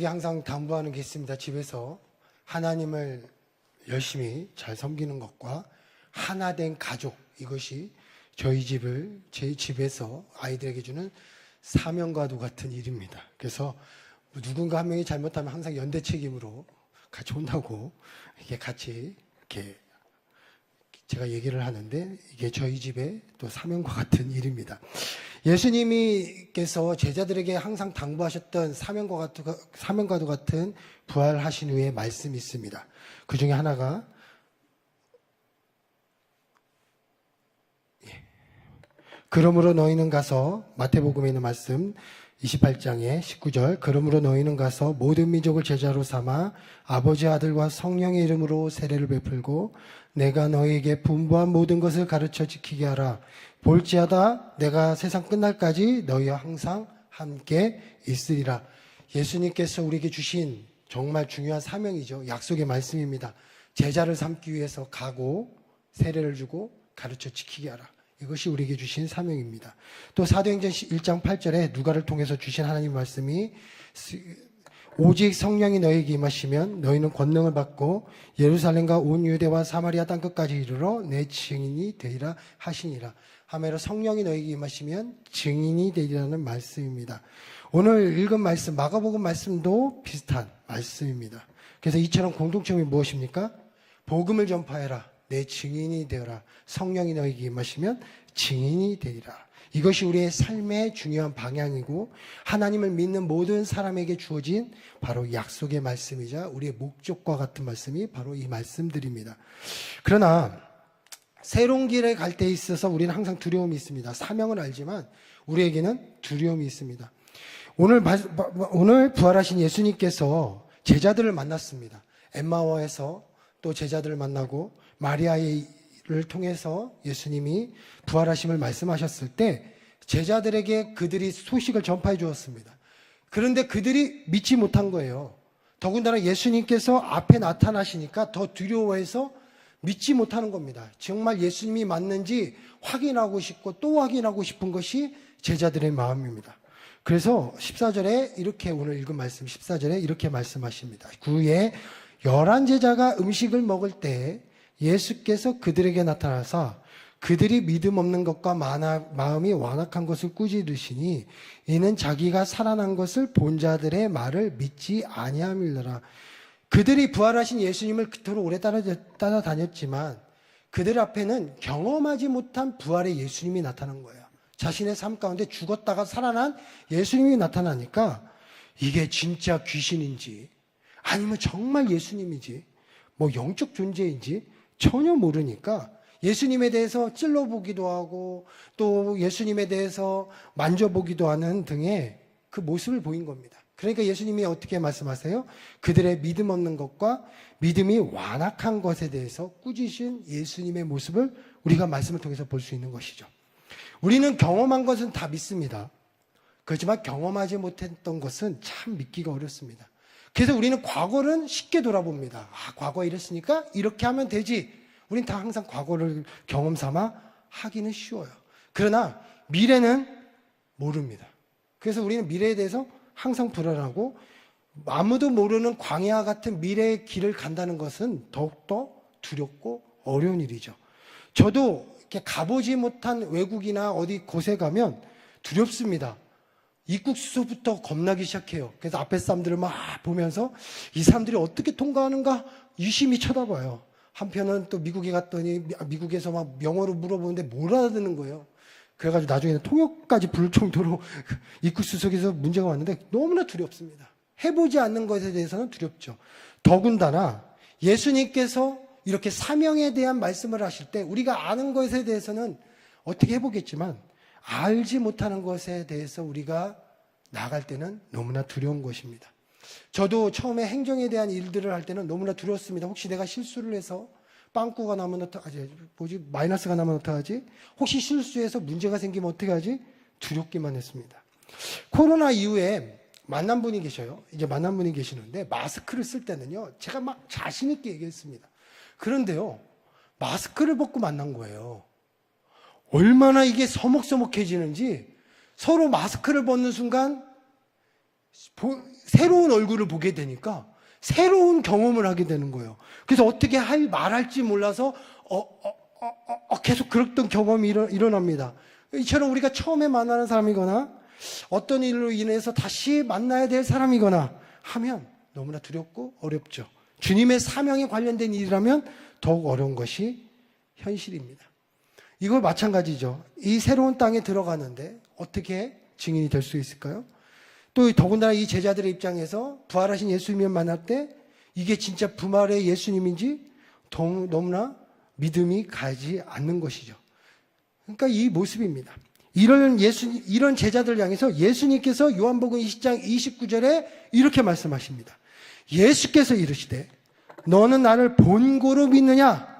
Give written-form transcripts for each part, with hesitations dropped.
저에게 항상 당부하는 게 있습니다. 집에서 하나님을 열심히 잘 섬기는 것과 하나된 가족, 이것이 제 집에서 아이들에게 주는 사명과도 같은 일입니다. 그래서 누군가 한 명이 잘못하면 항상 연대 책임으로 같이 혼나고 이게 같이 이렇게 제가 얘기를 하는데 이게 저희 집의 또 사명과 같은 일입니다. 예수님께서 제자들에게 항상 당부하셨던 사명과도 같은 부활하신 후의 말씀이 있습니다. 그 중에 하나가 그러므로 너희는 가서, 마태복음에 있는 말씀 28장의 19절, 그러므로 너희는 가서 모든 민족을 제자로 삼아 아버지, 아들과 성령의 이름으로 세례를 베풀고 내가 너희에게 분부한 모든 것을 가르쳐 지키게 하라. 볼지어다 내가 세상 끝날까지 너희와 항상 함께 있으리라. 예수님께서 우리에게 주신 정말 중요한 사명이죠. 약속의 말씀입니다. 제자를 삼기 위해서 가고 세례를 주고 가르쳐 지키게 하라. 이것이 우리에게 주신 사명입니다. 또 사도행전 1장 8절에 누가를 통해서 주신 하나님 말씀이 오직 성령이 너희에게 임하시면 너희는 권능을 받고 예루살렘과 온 유대와 사마리아 땅끝까지 이르러 내 증인이 되리라 하시니라. 하매로 성령이 너희에게 임하시면 증인이 되리라는 말씀입니다. 오늘 읽은 말씀, 마가복음 말씀도 비슷한 말씀입니다. 그래서 이처럼 공통점이 무엇입니까? 복음을 전파해라. 내 증인이 되어라. 성령이 너희에게 임하시면 증인이 되리라. 이것이 우리의 삶의 중요한 방향이고 하나님을 믿는 모든 사람에게 주어진 바로 약속의 말씀이자 우리의 목적과 같은 말씀이 바로 이 말씀들입니다. 그러나 새로운 길에 갈 때 있어서 우리는 항상 두려움이 있습니다. 사명을 알지만 우리에게는 두려움이 있습니다. 오늘 부활하신 예수님께서 제자들을 만났습니다. 엠마오에서 또 제자들을 만나고 마리아를 통해서 예수님이 부활하심을 말씀하셨을 때 제자들에게 그들이 소식을 전파해 주었습니다. 그런데 그들이 믿지 못한 거예요. 더군다나 예수님께서 앞에 나타나시니까 더 두려워해서 믿지 못하는 겁니다. 정말 예수님이 맞는지 확인하고 싶고 또 확인하고 싶은 것이 제자들의 마음입니다. 그래서 14절에 이렇게, 오늘 읽은 말씀 14절에 이렇게 말씀하십니다. 그 후에 11제자가 음식을 먹을 때 예수께서 그들에게 나타나사 그들이 믿음 없는 것과 마음이 완악한 것을 꾸짖으시니 이는 자기가 살아난 것을 본 자들의 말을 믿지 아니함이더라. 그들이 부활하신 예수님을 그토록 오래 따라다녔지만 그들 앞에는 경험하지 못한 부활의 예수님이 나타난 거예요. 자신의 삶 가운데 죽었다가 살아난 예수님이 나타나니까 이게 진짜 귀신인지 아니면 정말 예수님이지 뭐 영적 존재인지 전혀 모르니까 예수님에 대해서 찔러보기도 하고 또 예수님에 대해서 만져보기도 하는 등의 그 모습을 보인 겁니다. 그러니까 예수님이 어떻게 말씀하세요? 그들의 믿음 없는 것과 믿음이 완악한 것에 대해서 꾸짖으신 예수님의 모습을 우리가 말씀을 통해서 볼 수 있는 것이죠. 우리는 경험한 것은 다 믿습니다. 그렇지만 경험하지 못했던 것은 참 믿기가 어렵습니다. 그래서 우리는 과거는 쉽게 돌아봅니다. 과거에 이랬으니까 이렇게 하면 되지. 우린 다 항상 과거를 경험 삼아 하기는 쉬워요. 그러나 미래는 모릅니다. 그래서 우리는 미래에 대해서 항상 불안하고 아무도 모르는 광야 같은 미래의 길을 간다는 것은 더욱더 두렵고 어려운 일이죠. 저도 이렇게 가보지 못한 외국이나 어디 곳에 가면 두렵습니다. 입국 수소부터 겁나기 시작해요. 그래서 앞에 사람들을 막 보면서 이 사람들이 어떻게 통과하는가 유심히 쳐다봐요. 한편은 또 미국에 갔더니 미국에서 막 영어로 물어보는데 못 알아듣는 거예요. 그래가지고 나중에는 통역까지 부를 정도로 입국 수속에서 문제가 왔는데 너무나 두렵습니다. 해보지 않는 것에 대해서는 두렵죠. 더군다나 예수님께서 이렇게 사명에 대한 말씀을 하실 때 우리가 아는 것에 대해서는 어떻게 해보겠지만 알지 못하는 것에 대해서 우리가 나아갈 때는 너무나 두려운 것입니다. 저도 처음에 행정에 대한 일들을 할 때는 너무나 두려웠습니다. 혹시 내가 실수를 해서 빵꾸가 나면 어떡하지? 마이너스가 나면 어떡하지? 혹시 실수해서 문제가 생기면 어떡하지? 두렵기만 했습니다. 코로나 이후에 만난 분이 계셔요. 이제 만난 분이 계시는데 마스크를 쓸 때는요. 제가 막 자신 있게 얘기했습니다. 그런데요. 마스크를 벗고 만난 거예요. 얼마나 이게 서먹서먹해지는지 서로 마스크를 벗는 순간 새로운 얼굴을 보게 되니까 새로운 경험을 하게 되는 거예요. 그래서 어떻게 말할지 몰라서 계속 그랬던 경험이 일어납니다. 이처럼 우리가 처음에 만나는 사람이거나 어떤 일로 인해서 다시 만나야 될 사람이거나 하면 너무나 두렵고 어렵죠. 주님의 사명에 관련된 일이라면 더욱 어려운 것이 현실입니다. 이거 마찬가지죠. 이 새로운 땅에 들어가는데 어떻게 증인이 될 수 있을까요? 또 더군다나 이 제자들의 입장에서 부활하신 예수님을 만날 때 이게 진짜 부활의 예수님인지 너무나 믿음이 가지 않는 것이죠. 그러니까 이 모습입니다. 이런 제자들을 향해서 예수님께서 요한복음 20장 29절에 이렇게 말씀하십니다. 예수께서 이르시되 너는 나를 본고로 믿느냐?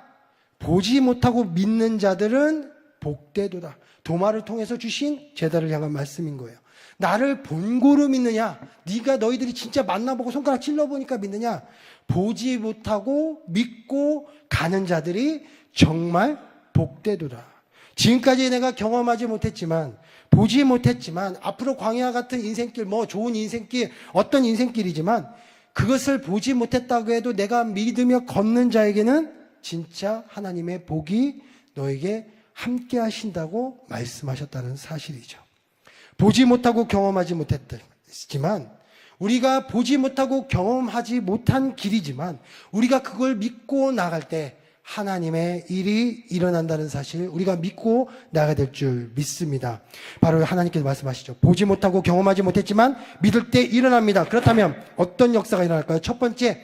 보지 못하고 믿는 자들은 복되도다. 도마를 통해서 주신 제자를 향한 말씀인 거예요. 나를 본고로 믿느냐? 네가 너희들이 진짜 만나보고 손가락 찔러보니까 믿느냐? 보지 못하고 믿고 가는 자들이 정말 복되도다. 지금까지 내가 경험하지 못했지만 보지 못했지만 앞으로 광야 같은 인생길, 좋은 인생길, 어떤 인생길이지만 그것을 보지 못했다고 해도 내가 믿으며 걷는 자에게는 진짜 하나님의 복이 너에게 함께 하신다고 말씀하셨다는 사실이죠. 보지 못하고 경험하지 못했지만 우리가 보지 못하고 경험하지 못한 길이지만 우리가 그걸 믿고 나갈 때 하나님의 일이 일어난다는 사실 우리가 믿고 나가야 될 줄 믿습니다. 바로 하나님께서 말씀하시죠. 보지 못하고 경험하지 못했지만 믿을 때 일어납니다. 그렇다면 어떤 역사가 일어날까요? 첫 번째,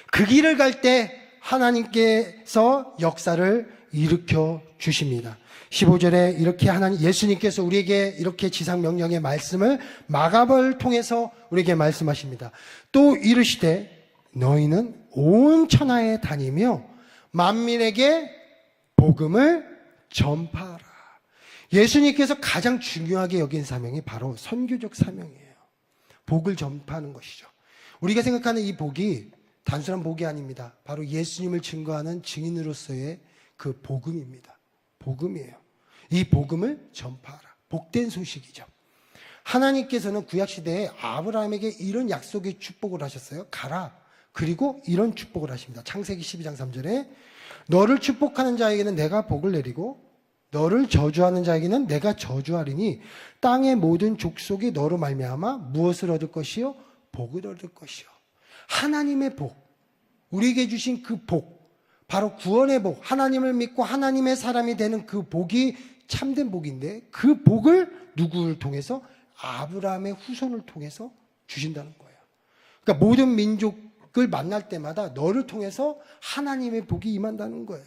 그 길을 갈 때 하나님께서 역사를 일으켜 주십니다. 15절에 이렇게 예수님께서 우리에게 이렇게 지상 명령의 말씀을 마가복음을 통해서 우리에게 말씀하십니다. 또 이르시되 너희는 온 천하에 다니며 만민에게 복음을 전파하라. 예수님께서 가장 중요하게 여긴 사명이 바로 선교적 사명이에요. 복을 전파하는 것이죠. 우리가 생각하는 이 복이 단순한 복이 아닙니다. 바로 예수님을 증거하는 증인으로서의 그 복음입니다. 복음이에요. 이 복음을 전파하라. 복된 소식이죠. 하나님께서는 구약시대에 아브라함에게 이런 약속의 축복을 하셨어요. 가라. 그리고 이런 축복을 하십니다. 창세기 12장 3절에 너를 축복하는 자에게는 내가 복을 내리고 너를 저주하는 자에게는 내가 저주하리니 땅의 모든 족속이 너로 말미암아 무엇을 얻을 것이요? 복을 얻을 것이요. 하나님의 복, 우리에게 주신 그 복, 바로 구원의 복, 하나님을 믿고 하나님의 사람이 되는 그 복이 참된 복인데 그 복을 누구를 통해서? 아브라함의 후손을 통해서 주신다는 거예요. 그러니까 모든 민족을 만날 때마다 너를 통해서 하나님의 복이 임한다는 거예요.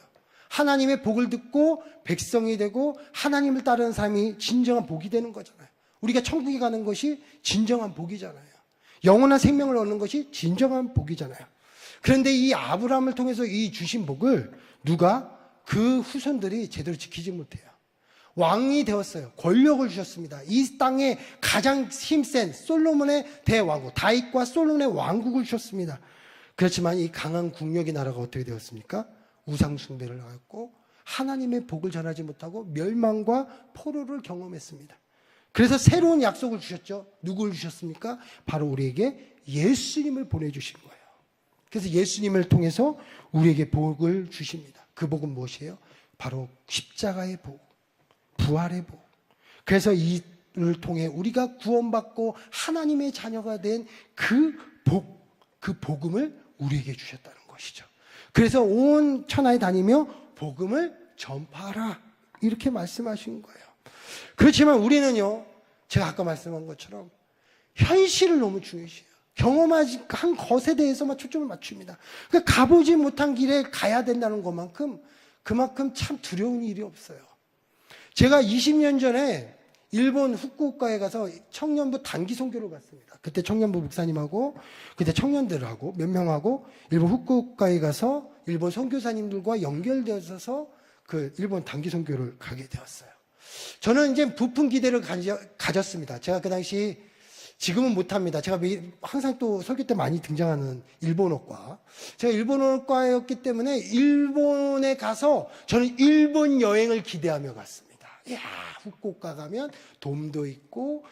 하나님의 복을 듣고 백성이 되고 하나님을 따르는 사람이 진정한 복이 되는 거잖아요. 우리가 천국에 가는 것이 진정한 복이잖아요. 영원한 생명을 얻는 것이 진정한 복이잖아요. 그런데 이 아브라함을 통해서 이 주신 복을 그 후손들이 제대로 지키지 못해요. 왕이 되었어요. 권력을 주셨습니다. 이 땅에 가장 힘센 솔로몬의 대왕국, 다윗과 솔로몬의 왕국을 주셨습니다. 그렇지만 이 강한 국력의 나라가 어떻게 되었습니까? 우상 숭배를 하였고 하나님의 복을 전하지 못하고 멸망과 포로를 경험했습니다. 그래서 새로운 약속을 주셨죠. 누구를 주셨습니까? 바로 우리에게 예수님을 보내주신 거예요. 그래서 예수님을 통해서 우리에게 복을 주십니다. 그 복은 무엇이에요? 바로 십자가의 복, 부활의 복. 그래서 이를 통해 우리가 구원받고 하나님의 자녀가 된 그 복, 그 복음을 우리에게 주셨다는 것이죠. 그래서 온 천하에 다니며 복음을 전파하라 이렇게 말씀하신 거예요. 그렇지만 우리는요, 제가 아까 말씀한 것처럼 현실을 너무 중요시해요. 경험하지 한 것에 대해서만 초점을 맞춥니다. 그러니까 가보지 못한 길에 가야 된다는 것만큼 그만큼 참 두려운 일이 없어요. 제가 20년 전에 일본 후쿠오카에 가서 청년부 단기 선교를 갔습니다. 그때 청년부 목사님하고 그때 청년들하고 몇 명하고 일본 후쿠오카에 가서 일본 선교사님들과 연결되어서 그 일본 단기 선교를 가게 되었어요. 저는 이제 부푼 기대를 가졌습니다. 제가 그 당시 지금은 못합니다. 제가 항상 또 설교 때 많이 등장하는 일본어과. 제가 일본어과였기 때문에 일본에 가서 저는 일본 여행을 기대하며 갔습니다. 이야, 후쿠오카 가면 돔도 있고,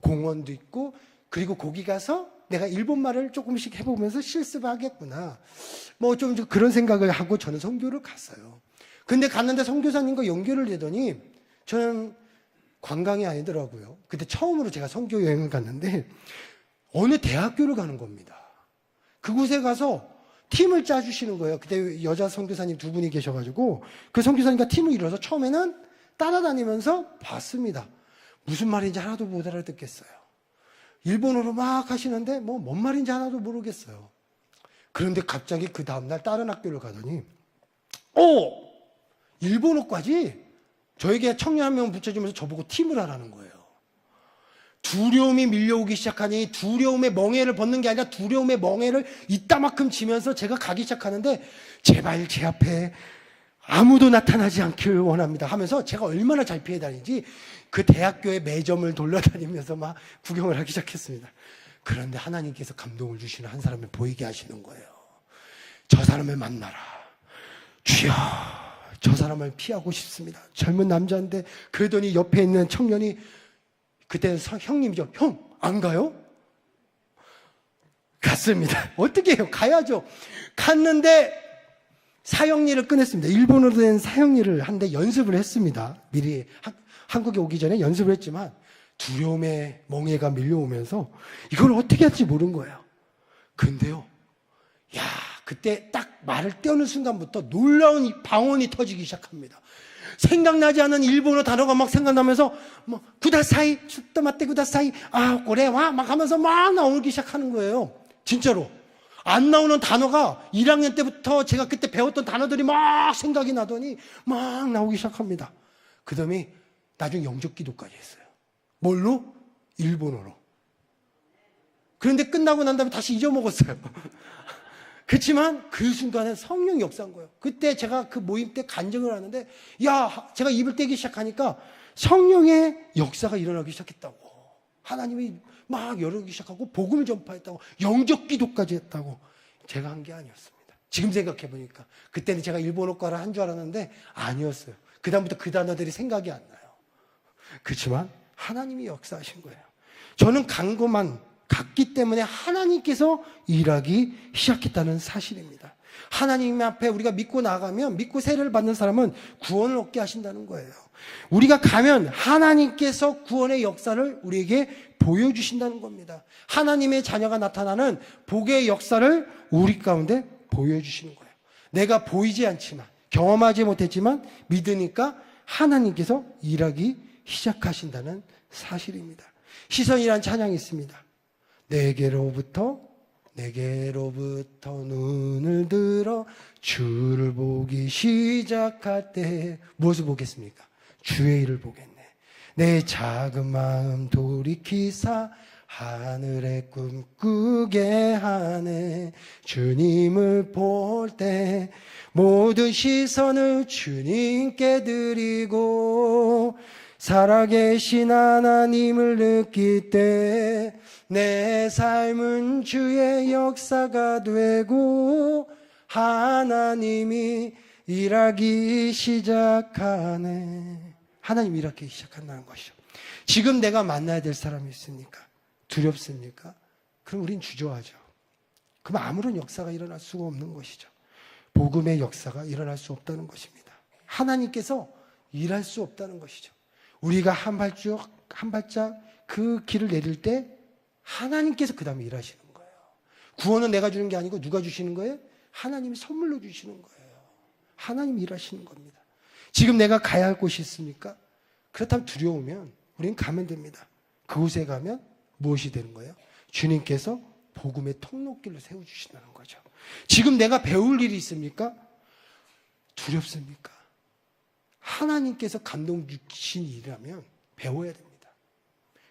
공원도 있고, 그리고 거기 가서 내가 일본말을 조금씩 해보면서 실습하겠구나. 뭐 좀 그런 생각을 하고 저는 선교를 갔어요. 근데 갔는데 선교사님과 연결을 되더니 저는 관광이 아니더라고요. 그때 처음으로 제가 선교 여행을 갔는데 어느 대학교를 가는 겁니다. 그곳에 가서 팀을 짜주시는 거예요. 그때 여자 선교사님 두 분이 계셔가지고 그 선교사님과 팀을 이뤄서 처음에는 따라다니면서 봤습니다. 무슨 말인지 하나도 못 알아듣겠어요. 일본어로 막 하시는데 뭔 말인지 하나도 모르겠어요. 그런데 갑자기 그 다음날 다른 학교를 가더니 일본어까지 저에게 청년 한 명 붙여주면서 저보고 팀을 하라는 거예요. 두려움이 밀려오기 시작하니 두려움의 멍에를 벗는 게 아니라 두려움의 멍에를 이따만큼 지면서 제가 가기 시작하는데 제발 제 앞에 아무도 나타나지 않기를 원합니다 하면서 제가 얼마나 잘 피해 다니는지 그 대학교의 매점을 돌아다니면서 막 구경을 하기 시작했습니다. 그런데 하나님께서 감동을 주시는 한 사람을 보이게 하시는 거예요. 저 사람을 만나라. 주여, 저 사람을 피하고 싶습니다. 젊은 남자인데 그러더니 옆에 있는 청년이 그때는 형님이죠. 형, 안 가요? 갔습니다. 어떻게 해요? 가야죠. 갔는데 사형리를 꺼냈습니다. 일본어로 된 사형리를 한데 연습을 했습니다. 미리 한국에 오기 전에 연습을 했지만 두려움의 멍에가 밀려오면서 이걸 어떻게 할지 모른 거예요. 근데요, 그때 딱 말을 떼어는 순간부터 놀라운 방언이 터지기 시작합니다. 생각나지 않은 일본어 단어가 막 생각나면서 구다사이, 춥다마떼 구다사이, 고래와 막 하면서 막 나오기 시작하는 거예요. 진짜로. 안 나오는 단어가 1학년 때부터 제가 그때 배웠던 단어들이 막 생각이 나더니 막 나오기 시작합니다. 그 다음에 나중에 영적 기도까지 했어요. 뭘로? 일본어로. 그런데 끝나고 난 다음에 다시 잊어먹었어요. 그렇지만 그 순간에 성령이 역사한 거예요. 그때 제가 그 모임 때 간증을 하는데 제가 입을 떼기 시작하니까 성령의 역사가 일어나기 시작했다고. 하나님이 막 열어오기 시작하고 복음을 전파했다고. 영적 기도까지 했다고. 제가 한 게 아니었습니다. 지금 생각해 보니까 그때는 제가 일본어과를 한 줄 알았는데 아니었어요. 그 다음부터 그 단어들이 생각이 안 나요. 그렇지만 하나님이 역사하신 거예요. 저는 간 것만 갔기 때문에 하나님께서 일하기 시작했다는 사실입니다. 하나님 앞에 우리가 믿고 나가면, 믿고 세례를 받는 사람은 구원을 얻게 하신다는 거예요. 우리가 가면 하나님께서 구원의 역사를 우리에게 보여주신다는 겁니다. 하나님의 자녀가 나타나는 복의 역사를 우리 가운데 보여주시는 거예요. 내가 보이지 않지만, 경험하지 못했지만 믿으니까 하나님께서 일하기 시작하신다는 사실입니다. 시선이란 찬양이 있습니다. 내게로부터 눈을 들어 주를 보기 시작할 때 무엇을 보겠습니까? 주의 일을 보겠네. 내 작은 마음 돌이키사 하늘의 꿈 꾸게 하네. 주님을 볼 때 모든 시선을 주님께 드리고 살아계신 하나님을 느낄 때 내 삶은 주의 역사가 되고 하나님이 일하기 시작하네. 하나님이 일하기 시작한다는 것이죠. 지금 내가 만나야 될 사람이 있습니까? 두렵습니까? 그럼 우린 주저하죠. 그럼 아무런 역사가 일어날 수가 없는 것이죠. 복음의 역사가 일어날 수 없다는 것입니다. 하나님께서 일할 수 없다는 것이죠. 우리가 한 발짝 그 길을 내릴 때 하나님께서 그 다음에 일하시는 거예요. 구원은 내가 주는 게 아니고 누가 주시는 거예요? 하나님이 선물로 주시는 거예요. 하나님이 일하시는 겁니다. 지금 내가 가야 할 곳이 있습니까? 그렇다면 두려우면 우리는 가면 됩니다. 그곳에 가면 무엇이 되는 거예요? 주님께서 복음의 통로길을 세워주신다는 거죠. 지금 내가 배울 일이 있습니까? 두렵습니까? 하나님께서 감동 주신 일이라면 배워야 됩니다.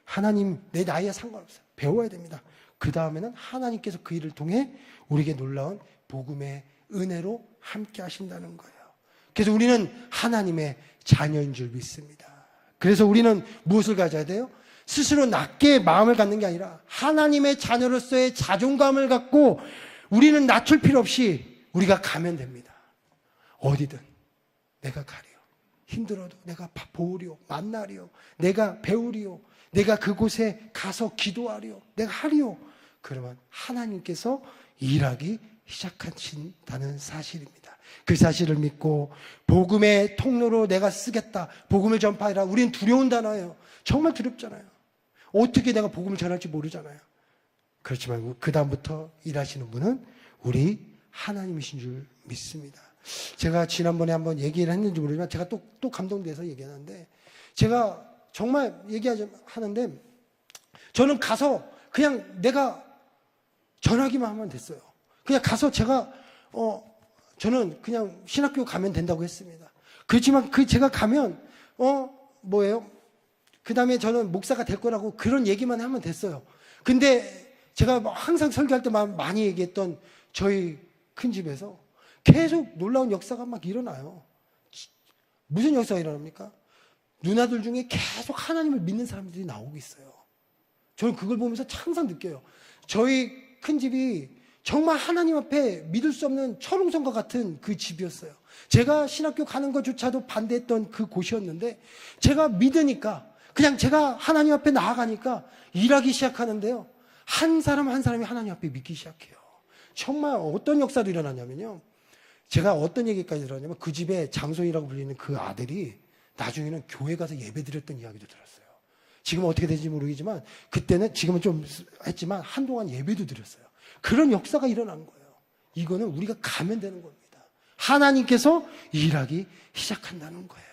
하나님, 내 나이에 상관없어요. 배워야 됩니다. 그 다음에는 하나님께서 그 일을 통해 우리에게 놀라운 복음의 은혜로 함께 하신다는 거예요. 그래서 우리는 하나님의 자녀인 줄 믿습니다. 그래서 우리는 무엇을 가져야 돼요? 스스로 낮게 마음을 갖는 게 아니라 하나님의 자녀로서의 자존감을 갖고 우리는 낮출 필요 없이 우리가 가면 됩니다. 어디든 내가 가리요. 힘들어도 내가 보으리요. 만나리요. 내가 배우리요. 내가 그곳에 가서 기도하리요. 내가 하리요. 그러면 하나님께서 일하기 시작하신다는 사실입니다. 그 사실을 믿고 복음의 통로로 내가 쓰겠다. 복음을 전파하라. 우리는 두려운 단어예요. 정말 두렵잖아요. 어떻게 내가 복음을 전할지 모르잖아요. 그렇지만 그 다음부터 일하시는 분은 우리 하나님이신 줄 믿습니다. 제가 지난번에 한번 얘기를 했는지 모르지만 제가 또 감동돼서 얘기하는데, 제가 정말 하는데 저는 가서 그냥 내가 전하기만 하면 됐어요. 그냥 가서 저는 그냥 신학교 가면 된다고 했습니다. 그렇지만 제가 가면 그 다음에 저는 목사가 될 거라고 그런 얘기만 하면 됐어요. 근데 제가 항상 설교할 때 많이 얘기했던 저희 큰 집에서 계속 놀라운 역사가 막 일어나요. 무슨 역사가 일어납니까? 누나들 중에 계속 하나님을 믿는 사람들이 나오고 있어요. 저는 그걸 보면서 항상 느껴요. 저희 큰 집이 정말 하나님 앞에 믿을 수 없는 철옹성과 같은 그 집이었어요. 제가 신학교 가는 것조차도 반대했던 그 곳이었는데, 제가 믿으니까, 그냥 제가 하나님 앞에 나아가니까 일하기 시작하는데요. 한 사람 한 사람이 하나님 앞에 믿기 시작해요. 정말 어떤 역사도 일어나냐면요. 제가 어떤 얘기까지 들었냐면, 그 집에 장손이라고 불리는 그 아들이 나중에는 교회 가서 예배 드렸던 이야기도 들었어요. 지금은 어떻게 되는지 모르겠지만, 그때는, 지금은 좀 했지만 한동안 예배도 드렸어요. 그런 역사가 일어난 거예요. 이거는 우리가 가면 되는 겁니다. 하나님께서 일하기 시작한다는 거예요.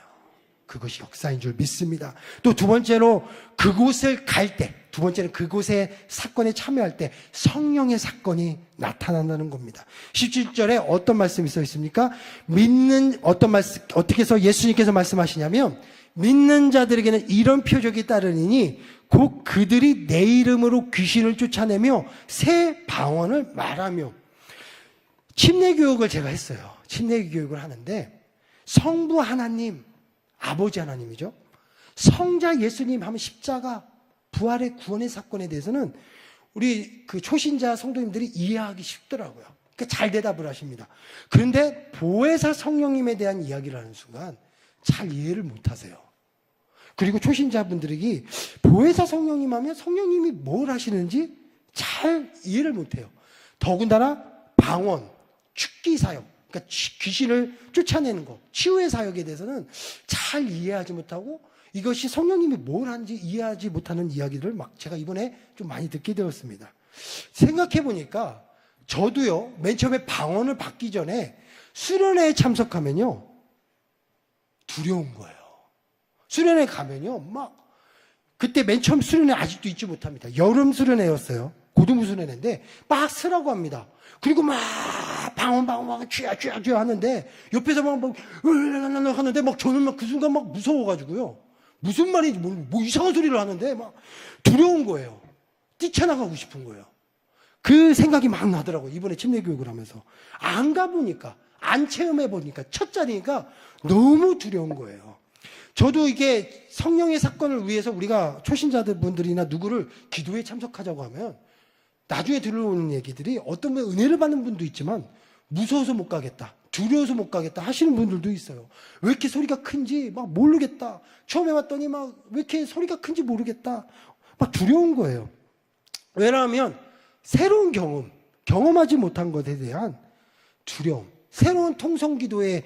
그것이 역사인 줄 믿습니다. 또 두 번째로, 그곳을 갈 때, 두 번째는 그곳의 사건에 참여할 때 성령의 사건이 나타난다는 겁니다. 17절에 어떤 말씀이 써 있습니까? 어떻게 해서 예수님께서 말씀하시냐면, 믿는 자들에게는 이런 표적이 따르니 곧 그들이 내 이름으로 귀신을 쫓아내며 새 방언을 말하며. 침례 교육을 제가 했어요. 침례 교육을 하는데, 성부 하나님, 아버지 하나님이죠. 성자 예수님 하면 십자가, 부활의 구원의 사건에 대해서는 우리 그 초신자 성도님들이 이해하기 쉽더라고요. 그러니까 잘 대답을 하십니다. 그런데 보혜사 성령님에 대한 이야기를 하는 순간 잘 이해를 못 하세요. 그리고 초신자분들이 보혜사 성령님 하면 성령님이 뭘 하시는지 잘 이해를 못 해요. 더군다나 방언, 축기 사역, 그러니까 귀신을 쫓아내는 것, 치유의 사역에 대해서는 잘 이해하지 못하고, 이것이 성령님이 뭘 하는지 이해하지 못하는 이야기를 제가 이번에 좀 많이 듣게 되었습니다. 생각해 보니까 저도요, 맨 처음에 방언을 받기 전에 수련회에 참석하면요, 두려운 거예요. 수련회 가면요, 그때 맨 처음 수련회 아직도 잊지 못합니다. 여름 수련회였어요. 고등부 수련회인데 막 쓰라고 합니다. 그리고 방언 쥐야 하는데, 옆에서 하는데 저는 그 순간 무서워가지고요. 무슨 말인지 뭐 이상한 소리를 하는데 두려운 거예요. 뛰쳐나가고 싶은 거예요. 그 생각이 막 나더라고요. 이번에 침례 교육을 하면서. 안 가보니까, 안 체험해보니까, 첫 자리니까 너무 두려운 거예요. 저도 이게 성령의 사건을 위해서 우리가 초신자들 분들이나 누구를 기도에 참석하자고 하면 나중에 들어오는 얘기들이, 어떤 분 은혜를 받는 분도 있지만 무서워서 못 가겠다, 두려워서 못 가겠다 하시는 분들도 있어요. 왜 이렇게 소리가 큰지 모르겠다. 처음에 왔더니 왜 이렇게 소리가 큰지 모르겠다. 두려운 거예요. 왜냐하면 새로운 경험하지 못한 것에 대한 두려움, 새로운 통성기도의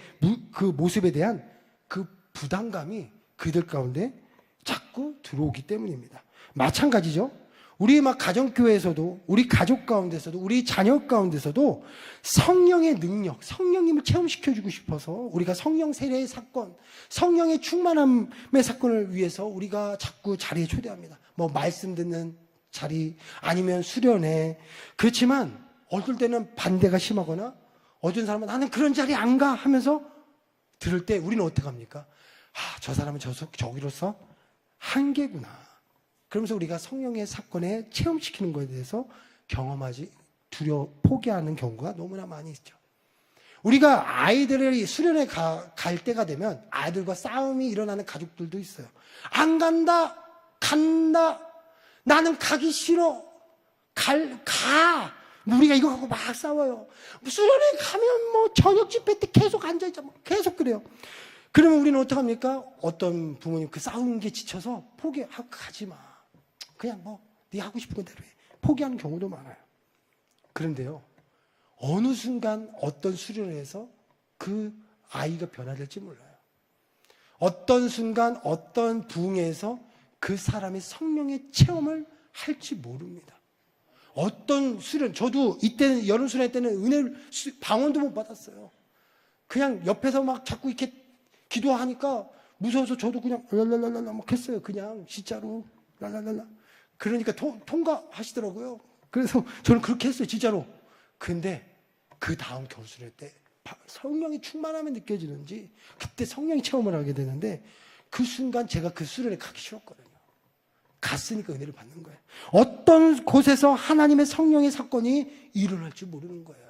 그 모습에 대한 그 부담감이 그들 가운데 자꾸 들어오기 때문입니다. 마찬가지죠. 우리 가정교회에서도, 우리 가족 가운데서도, 우리 자녀 가운데서도 성령의 능력, 성령님을 체험시켜주고 싶어서 우리가 성령 세례의 사건, 성령의 충만함의 사건을 위해서 우리가 자꾸 자리에 초대합니다. 말씀 듣는 자리, 아니면 수련회. 그렇지만 어떨 때는 반대가 심하거나, 어떤 사람은 나는 그런 자리 안 가 하면서 들을 때 우리는 어떻게 합니까? 저 사람은 저기로서 한계구나. 그러면서 우리가 성령의 사건에 체험시키는 것에 대해서 포기하는 경우가 너무나 많이 있죠. 우리가 아이들이 수련회 갈 때가 되면 아이들과 싸움이 일어나는 가족들도 있어요. 안 간다, 간다, 나는 가기 싫어, 가. 우리가 이거 갖고 막 싸워요. 수련회 가면 저녁 집회 때 계속 앉아있자, 계속 그래요. 그러면 우리는 어떡합니까? 어떤 부모님 그 싸우는 게 지쳐서 포기하고 가지 마. 그냥 뭐 네 하고 싶은 대로 해. 포기하는 경우도 많아요. 그런데요, 어느 순간 어떤 수련을 해서 그 아이가 변화될지 몰라요. 어떤 순간 어떤 부흥에서 그 사람의 성령의 체험을 할지 모릅니다. 어떤 수련, 저도 이때는 여름 수련 때는 은혜를 방언도 못 받았어요. 그냥 옆에서 막 자꾸 이렇게 기도하니까 무서워서 저도 그냥 랄랄랄라 막 했어요. 그냥 진짜로 랄랄랄라. 그러니까 통과하시더라고요. 그래서 저는 그렇게 했어요, 진짜로. 근데 그 다음 겨울수련 때 성령이 충만함이 느껴지는지 그때 성령이 체험을 하게 되는데 그 순간 제가 그 수련에 가기 싫었거든요. 갔으니까 은혜를 받는 거예요. 어떤 곳에서 하나님의 성령의 사건이 일어날지 모르는 거예요.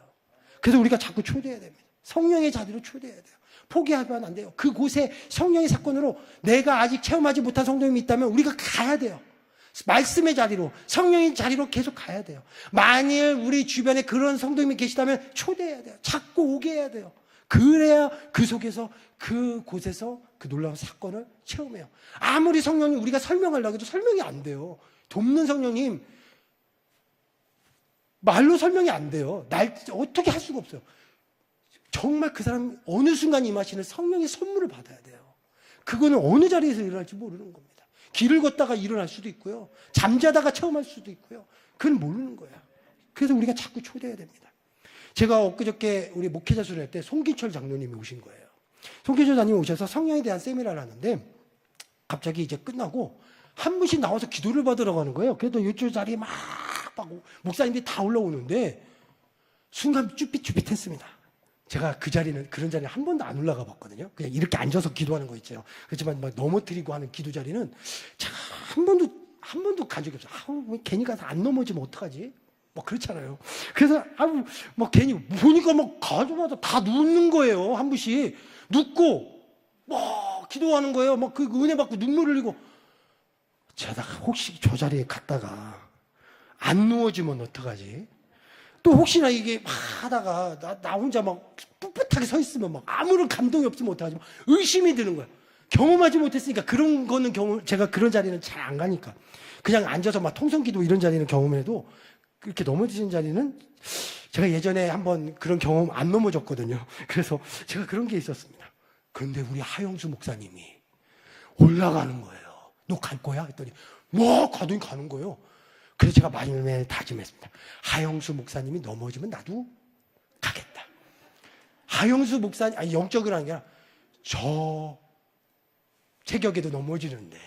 그래서 우리가 자꾸 초대해야 됩니다. 성령의 자리로 초대해야 돼요. 포기하면 안 돼요. 그곳에 성령의 사건으로 내가 아직 체험하지 못한 성도님이 있다면 우리가 가야 돼요. 말씀의 자리로, 성령의 자리로 계속 가야 돼요. 만일 우리 주변에 그런 성도님이 계시다면 초대해야 돼요. 자꾸 오게 해야 돼요. 그래야 그 속에서 그곳에서 그 놀라운 사건을 체험해요. 아무리 성령님 우리가 설명하려고 해도 설명이 안 돼요. 돕는 성령님 말로 설명이 안 돼요. 날 어떻게 할 수가 없어요. 정말 그 사람 어느 순간 임하시는 성령의 선물을 받아야 돼요. 그거는 어느 자리에서 일어날지 모르는 겁니다. 길을 걷다가 일어날 수도 있고요. 잠자다가 체험할 수도 있고요. 그건 모르는 거야. 그래서 우리가 자꾸 초대해야 됩니다. 제가 엊그저께 우리 목회자 수련회 때 송기철 장로님이 오신 거예요. 송기철 장로님이 오셔서 성령에 대한 세미나를 하는데 갑자기 이제 끝나고 한 분씩 나와서 기도를 받으러 가는 거예요. 그래도 이쪽 자리에 막 목사님들이 다 올라오는데 순간 쭈삣쭈삣했습니다. 제가 그런 자리에 한 번도 안 올라가 봤거든요. 그냥 이렇게 앉아서 기도하는 거 있죠. 그렇지만 막 넘어뜨리고 하는 기도 자리는 제가 한 번도 간 적이 없어요. 괜히 가서 안 넘어지면 어떡하지? 뭐 그렇잖아요. 그래서 뭐 괜히 보니까 막 가자마자 다 눕는 거예요. 한 분씩 눕고 뭐 기도하는 거예요. 막 그 은혜 받고 눈물 흘리고. 제가 혹시 저 자리에 갔다가 안 누워지면 어떡하지? 또 혹시나 이게 막 하다가 나 혼자 막 풋풋하게 서 있으면 막 아무런 감동이 없으면 어떡하지? 의심이 드는 거야. 경험하지 못했으니까 그런 거는 제가 그런 자리는 잘 안 가니까. 그냥 앉아서 막 통성기도 이런 자리는 경험해도 그렇게 넘어지는 자리는 제가 예전에 한번 그런 경험 안 넘어졌거든요. 그래서 제가 그런 게 있었습니다. 그런데 우리 하영수 목사님이 올라가는 거예요. 너 갈 거야? 했더니 뭐 가더니 가는 거예요. 그래서 제가 마음에 다짐했습니다. 하영수 목사님이 넘어지면 나도 가겠다. 하영수 목사님, 아니 영적으로 하는 게 아니라 저 체격에도 넘어지는데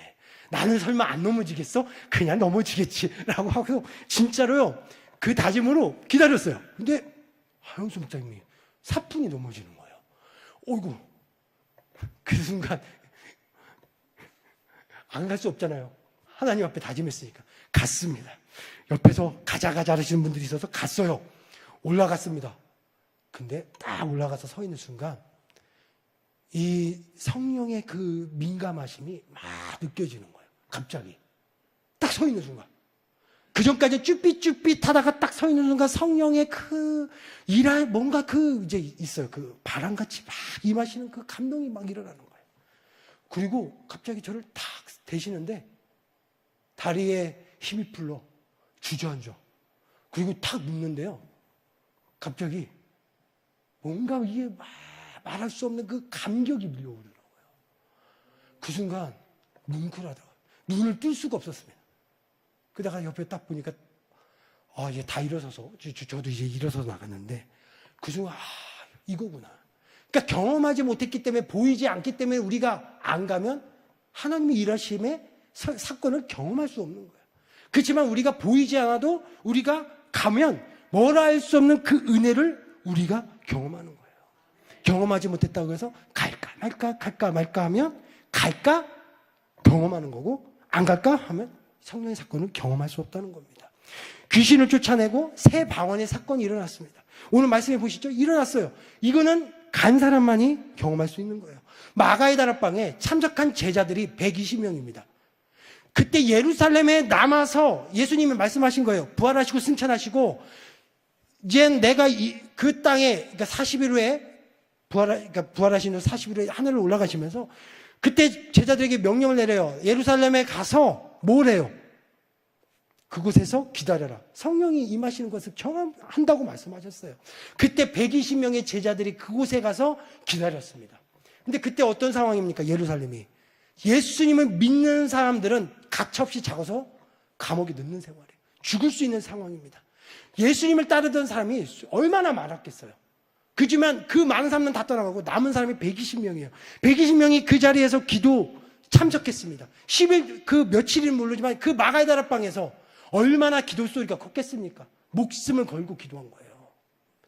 나는 설마 안 넘어지겠어? 그냥 넘어지겠지 라고 하고 진짜로요 그 다짐으로 기다렸어요. 근데 하영수 목사님이 사뿐히 넘어지는 거예요. 어이구, 그 순간 안 갈 수 없잖아요. 하나님 앞에 다짐했으니까 갔습니다. 옆에서 가자 하시는 분들이 있어서 갔어요. 올라갔습니다. 근데 딱 올라가서 서 있는 순간 이 성령의 그 민감하심이 막 느껴지는 거예요. 갑자기 딱 서 있는 순간, 그 전까지 쭈삣쭈삣 하다가 딱 서 있는 순간 성령의 뭔가 이제 있어요. 그 바람같이 막 임하시는 그 감동이 막 일어나는 거예요. 그리고 갑자기 저를 탁 대시는데 다리에 힘이 풀러 주저앉아. 그리고 탁 눕는데요. 갑자기 뭔가 이게 막 말할 수 없는 그 감격이 밀려오더라고요. 그 순간 뭉클하다가 눈을 뜰 수가 없었습니다. 그러다가 옆에 딱 보니까 이제 다 일어서서 저도 이제 일어서서 나갔는데 그 순간 이거구나. 그러니까 경험하지 못했기 때문에 보이지 않기 때문에 우리가 안 가면 하나님의 일하심의 사건을 경험할 수 없는 거예요. 그렇지만 우리가 보이지 않아도 우리가 가면 뭐라 할 수 없는 그 은혜를 우리가 경험하는 거예요. 경험하지 못했다고 해서 갈까 말까 하면 갈까 경험하는 거고 안 갈까 하면 성령의 사건을 경험할 수 없다는 겁니다. 귀신을 쫓아내고 새 방언의 사건이 일어났습니다. 오늘 말씀해 보시죠. 일어났어요. 이거는 간 사람만이 경험할 수 있는 거예요. 마가의 다락방에 참석한 제자들이 120명입니다. 그때 예루살렘에 남아서 예수님이 말씀하신 거예요. 부활하시고 승천하시고 이제 내가 그 땅에 그러니까 40일 후에 부활하신 후 40일 후에 하늘로 올라가시면서 그때 제자들에게 명령을 내려요. 예루살렘에 가서 뭘 해요? 그곳에서 기다려라. 성령이 임하시는 것을 경험한다고 말씀하셨어요. 그때 120명의 제자들이 그곳에 가서 기다렸습니다. 근데 그때 어떤 상황입니까? 예루살렘이. 예수님을 믿는 사람들은 가차없이 잡아서 감옥에 넣는 생활이에요. 죽을 수 있는 상황입니다. 예수님을 따르던 사람이 얼마나 많았겠어요. 그지만 그 많은 사람은 다 떠나가고 남은 사람이 120명이에요. 120명이 그 자리에서 기도 참석했습니다. 10일 그 며칠은 모르지만 그 마가의 다락방에서 얼마나 기도 소리가 컸겠습니까? 목숨을 걸고 기도한 거예요.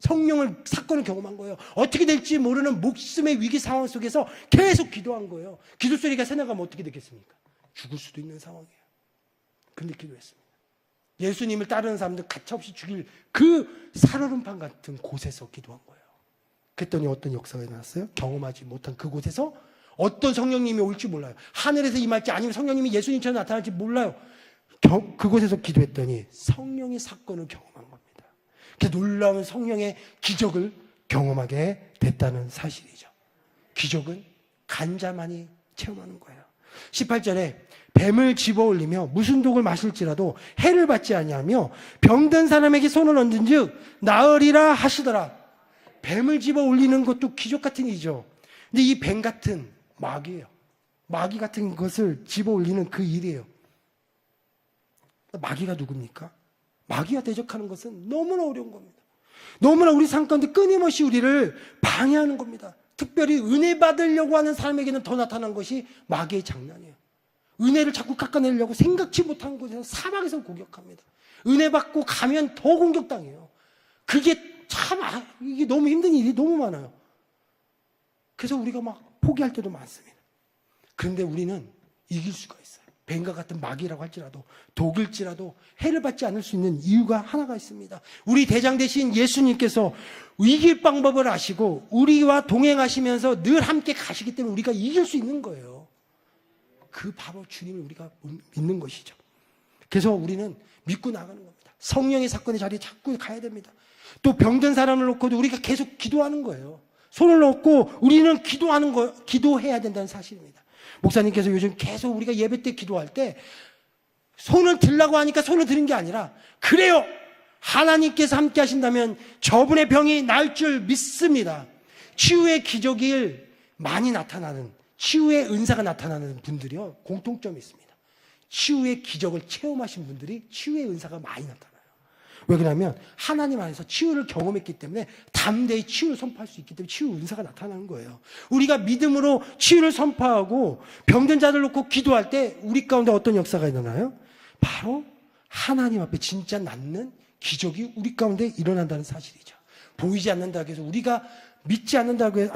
성령을 사건을 경험한 거예요. 어떻게 될지 모르는 목숨의 위기 상황 속에서 계속 기도한 거예요. 기도 소리가 새나가면 어떻게 되겠습니까? 죽을 수도 있는 상황이에요. 근데 기도했습니다. 예수님을 따르는 사람들 가차없이 죽일 그 살얼음판 같은 곳에서 기도한 거예요. 그랬더니 어떤 역사가 일어났어요? 경험하지 못한 그곳에서 어떤 성령님이 올지 몰라요. 하늘에서 임할지 아니면 성령님이 예수님처럼 나타날지 몰라요. 그곳에서 기도했더니 성령의 사건을 경험한 겁니다. 그 놀라운 성령의 기적을 경험하게 됐다는 사실이죠. 기적은 간자만이 체험하는 거예요. 18절에 뱀을 집어올리며 무슨 독을 마실지라도 해를 받지 아니하며 병든 사람에게 손을 얹은즉 나으리라 하시더라. 뱀을 집어올리는 것도 기적 같은 일이죠. 근데 이 뱀 같은 마귀예요. 마귀 같은 것을 집어올리는 그 일이에요. 마귀가 누굽니까? 마귀와 대적하는 것은 너무나 어려운 겁니다. 너무나 우리 삶 가운데 끊임없이 우리를 방해하는 겁니다. 특별히 은혜 받으려고 하는 사람에게는 더 나타난 것이 마귀의 장난이에요. 은혜를 자꾸 깎아내려고 생각지 못한 곳에서 사막에서 공격합니다. 은혜 받고 가면 더 공격당해요. 그게 참 이게 너무 힘든 일이 너무 많아요. 그래서 우리가 막 포기할 때도 많습니다. 그런데 우리는 이길 수가 있어요. 뱀과 같은 마귀라고 할지라도 독일지라도 해를 받지 않을 수 있는 이유가 하나가 있습니다. 우리 대장 되신 예수님께서 이길 방법을 아시고 우리와 동행하시면서 늘 함께 가시기 때문에 우리가 이길 수 있는 거예요. 그 바로 주님을 우리가 믿는 것이죠. 그래서 우리는 믿고 나가는 겁니다. 성령의 사건의 자리에 자꾸 가야 됩니다. 또 병든 사람을 놓고도 우리가 계속 기도하는 거예요. 손을 놓고 우리는 기도해야 된다는 사실입니다. 목사님께서 요즘 계속 우리가 예배 때 기도할 때 손을 들라고 하니까 손을 드는 게 아니라 그래요. 하나님께서 함께 하신다면 저분의 병이 나을 줄 믿습니다. 치유의 기적이 많이 나타나는 치유의 은사가 나타나는 분들이요. 공통점이 있습니다. 치유의 기적을 체험하신 분들이 치유의 은사가 많이 나타나요. 왜 그러냐면 하나님 안에서 치유를 경험했기 때문에 담대히 치유를 선포할 수 있기 때문에 치유 은사가 나타나는 거예요. 우리가 믿음으로 치유를 선포하고 병든 자들 놓고 기도할 때 우리 가운데 어떤 역사가 일어나요? 바로 하나님 앞에 진짜 낫는 기적이 우리 가운데 일어난다는 사실이죠. 보이지 않는다고 해서 우리가 믿지 않는다고 해서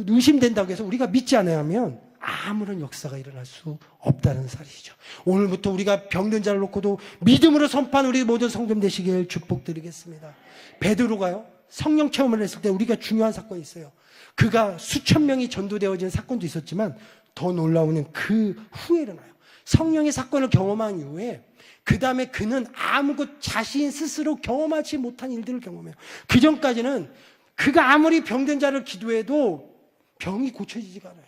의심된다고 해서 우리가 믿지 않아야 하면 아무런 역사가 일어날 수 없다는 사실이죠. 오늘부터 우리가 병든 자를 놓고도 믿음으로 선포한 우리 모든 성도님 되시길 축복드리겠습니다. 베드로가요 성령 체험을 했을 때 우리가 중요한 사건이 있어요. 그가 수천 명이 전도되어진 사건도 있었지만 더 놀라운 그 후에 일어나요. 성령의 사건을 경험한 이후에 그 다음에 그는 아무것 자신 스스로 경험하지 못한 일들을 경험해요. 그 전까지는 그가 아무리 병든 자를 기도해도 병이 고쳐지지가 않아요.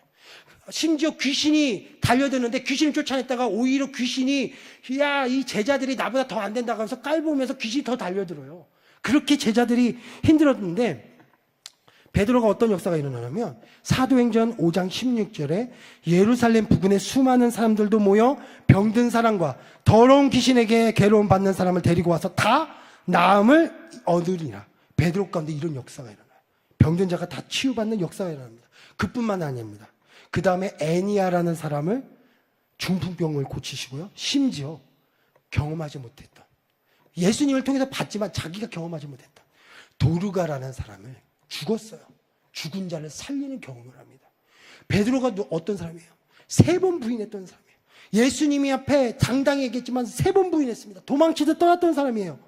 심지어 귀신이 달려드는데 귀신을 쫓아냈다가 오히려 귀신이 야, 이 제자들이 나보다 더 안 된다고 하면서 깔보면서 귀신이 더 달려들어요. 그렇게 제자들이 힘들었는데 베드로가 어떤 역사가 일어나냐면 사도행전 5장 16절에 예루살렘 부근에 수많은 사람들도 모여 병든 사람과 더러운 귀신에게 괴로움 받는 사람을 데리고 와서 다 나음을 얻으리라. 베드로 가운데 이런 역사가 일어나요. 병든 자가 다 치유받는 역사가 일어납니다. 그뿐만 아닙니다. 그 다음에 애니아라는 사람을 중풍병을 고치시고요. 심지어 경험하지 못했던 예수님을 통해서 봤지만 자기가 경험하지 못했던 도르가라는 사람을 죽었어요. 죽은 자를 살리는 경험을 합니다. 베드로가 어떤 사람이에요? 3번 부인했던 사람이에요. 예수님이 앞에 당당히 얘기했지만 3번 부인했습니다. 도망치듯 떠났던 사람이에요.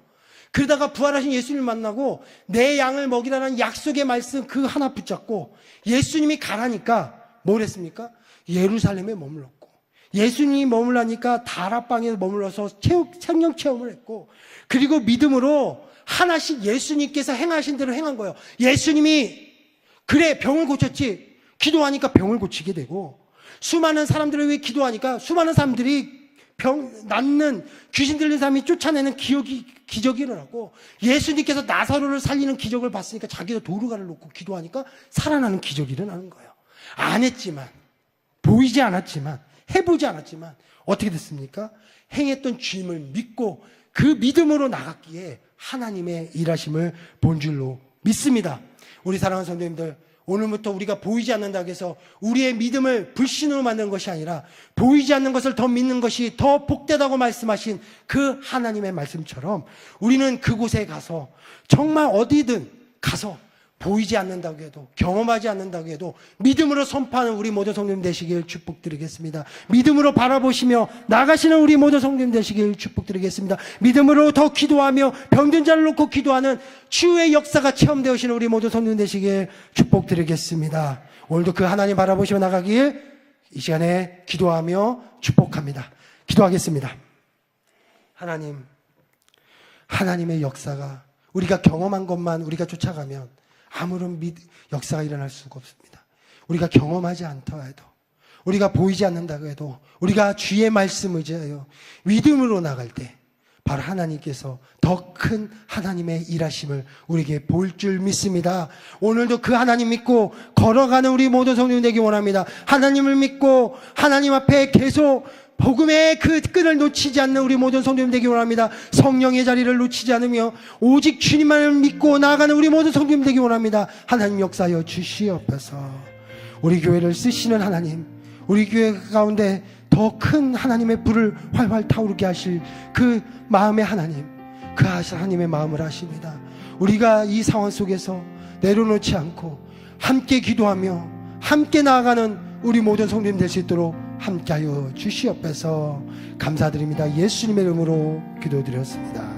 그러다가 부활하신 예수님을 만나고 내 양을 먹이라는 약속의 말씀 그 하나 붙잡고 예수님이 가라니까 뭘 했습니까? 예루살렘에 머물렀고 예수님이 머물라니까 다락방에 머물러서 생명 체험을 했고 그리고 믿음으로 하나씩 예수님께서 행하신 대로 행한 거예요. 예수님이 그래 병을 고쳤지 기도하니까 병을 고치게 되고 수많은 사람들을 위해 기도하니까 수많은 사람들이 낫는 귀신 들린 사람이 쫓아내는 기적이 일어나고, 예수님께서 나사로를 살리는 기적을 봤으니까 자기도 도루가를 놓고 기도하니까 살아나는 기적이 일어나는 거예요. 안 했지만, 보이지 않았지만, 해보지 않았지만 어떻게 됐습니까? 행했던 주임을 믿고 그 믿음으로 나갔기에 하나님의 일하심을 본 줄로 믿습니다. 우리 사랑하는 성도님들, 오늘부터 우리가 보이지 않는다고 해서 우리의 믿음을 불신으로 만드는 것이 아니라 보이지 않는 것을 더 믿는 것이 더 복되다고 말씀하신 그 하나님의 말씀처럼 우리는 그곳에 가서 정말 어디든 가서 보이지 않는다고 해도, 경험하지 않는다고 해도 믿음으로 선포하는 우리 모든 성도님 되시길 축복드리겠습니다. 믿음으로 바라보시며 나가시는 우리 모든 성도님 되시길 축복드리겠습니다. 믿음으로 더 기도하며 병든 자를 놓고 기도하는 치유의 역사가 체험되시는 우리 모든 성도님 되시길 축복드리겠습니다. 오늘도 그 하나님 바라보시며 나가길 이 시간에 기도하며 축복합니다. 기도하겠습니다. 하나님, 하나님의 역사가 우리가 경험한 것만 우리가 쫓아가면 아무런 역사가 일어날 수가 없습니다. 우리가 경험하지 않다 해도, 우리가 보이지 않는다고 해도, 우리가 주의 말씀 의지하여 믿음으로 나갈 때 바로 하나님께서 더 큰 하나님의 일하심을 우리에게 볼 줄 믿습니다. 오늘도 그 하나님 믿고 걸어가는 우리 모든 성도님 되기 원합니다. 하나님을 믿고 하나님 앞에 계속 복음의 그 끈을 놓치지 않는 우리 모든 성도님 되기 원합니다. 성령의 자리를 놓치지 않으며 오직 주님만을 믿고 나아가는 우리 모든 성도님 되기 원합니다. 하나님 역사하여 주시옵소서. 우리 교회를 쓰시는 하나님, 우리 교회 가운데 더 큰 하나님의 불을 활활 타오르게 하실 그 마음의 하나님, 그 하나님의 마음을 아십니다. 우리가 이 상황 속에서 내려놓지 않고 함께 기도하며 함께 나아가는 우리 모든 성도님 될 수 있도록 함께하여 주시옵소서. 감사드립니다. 예수님의 이름으로 기도드렸습니다.